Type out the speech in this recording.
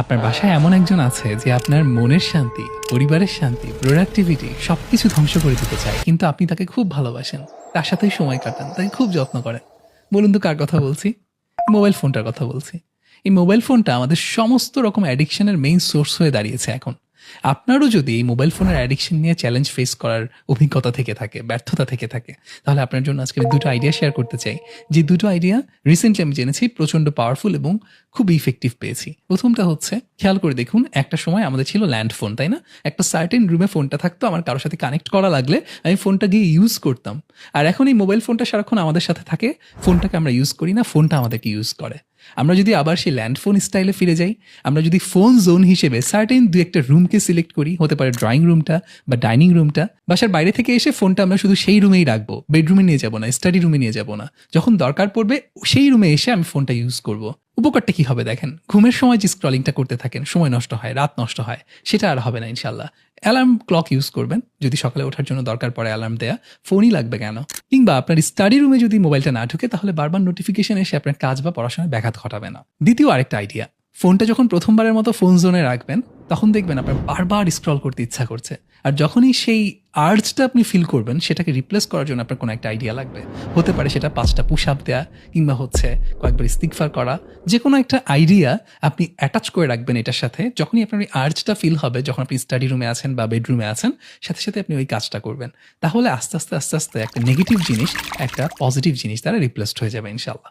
আপনার বাসায় এমন একজন আছে যে আপনার মনের শান্তি, পরিবারের শান্তি, প্রোডাক্টিভিটি সবকিছু ধ্বংস করে দিতে চায়, কিন্তু আপনি তাকে খুব ভালোবাসেন, তার সাথেই সময় কাটান, তাকে খুব যত্ন করেন। বলুন তো কার কথা বলছি? মোবাইল ফোনটার কথা বলছি। এই মোবাইল ফোনটা আমাদের সমস্ত রকম অ্যাডিকশনের মেইন সোর্স হয়ে দাঁড়িয়েছে এখন। আপনারও যদি এই মোবাইল ফোনের অ্যাডিকশন নিয়ে চ্যালেঞ্জ ফেস করার অভিজ্ঞতা থেকে থাকে, ব্যর্থতা থেকে থাকে, তাহলে আপনার জন্য আজকে আমি দুটো আইডিয়া শেয়ার করতে চাই। যে দুটো আইডিয়া রিসেন্টলি আমি জেনেছি প্রচণ্ড পাওয়ারফুল এবং খুব ইফেক্টিভ পেয়েছি। প্রথমটা হচ্ছে, খেয়াল করে দেখুন, একটা সময় আমাদের ছিল ল্যান্ড ফোন, তাই না? একটা সার্টেন রুমে ফোনটা থাকতো, আমার কারোর সাথে কানেক্ট করা লাগলে আমি ফোনটা গিয়ে ইউজ করতাম। আর এখন এই মোবাইল ফোনটা সারাক্ষণ আমাদের সাথে থাকে, ফোনটাকে আমরা ইউজ করি না, ফোনটা আমাদেরকে ইউজ করে। আমরা যদি আবার সেই ল্যান্ড ফোন স্টাইলে ফিরে যাই, আমরা যদি ফোন জোন হিসেবে সার্টেন দু একটা রুমকে সিলেক্ট করি, হতে পারে ড্রয়িং রুমটা বা ডাইনিং রুমটা, বাসার বাইরে থেকে এসে ফোনটা আমরা শুধু সেই রুমেই রাখবো, বেডরুমে নিয়ে যাবো না, স্টাডি রুমে নিয়ে যাবো না, যখন দরকার পড়বে সেই রুমে এসে আমি ফোনটা ইউজ করব। উপকারটা কি হবে দেখেন, ঘুমের সময় যে স্ক্রলিংটা করতে থাকেন, সময় নষ্ট হয়, রাত নষ্ট হয়, সেটা আর হবে না ইনশাল্লাহ। অ্যালার্ম ক্লক ইউজ করবেন, যদি সকালে ওঠার জন্য দরকার পড়ে অ্যালার্ম দেয়া, ফোনই লাগবে কেন? কিংবা আপনার স্টাডি রুমে যদি মোবাইলটা না ঢুকে, তাহলে বারবার নোটিফিকেশন এসে আপনার কাজ বা পড়াশোনায় ব্যাঘাত ঘটাবে না। দ্বিতীয় আরেকটা আইডিয়া, ফোনটা যখন প্রথমবারের মতো ফোন জোনে রাখবেন, তখন দেখবেন আপনার বারবার স্ক্রল করতে ইচ্ছা করছে। আর যখনই সেই আর্জটা আপনি ফিল করবেন, সেটাকে রিপ্লেস করার জন্য আপনার কোনো একটা আইডিয়া লাগবে। হতে পারে সেটা 5টা পুশ আপ দেয়া, কিংবা হচ্ছে কয়েকবার ইস্তিগফার করা। যে কোনো একটা আইডিয়া আপনি অ্যাটাচ করে রাখবেন এটার সাথে। যখনই আপনার ওই আর্জটা ফিল হবে, যখন আপনি স্টাডি রুমে আছেন বা বেডরুমে আছেন, সাথে সাথে আপনি ওই কাজটা করবেন। তাহলে আস্তে আস্তে আস্তে আস্তে একটা নেগেটিভ জিনিস একটা পজিটিভ জিনিস দ্বারা রিপ্লেসড হয়ে যাবে ইনশাল্লাহ।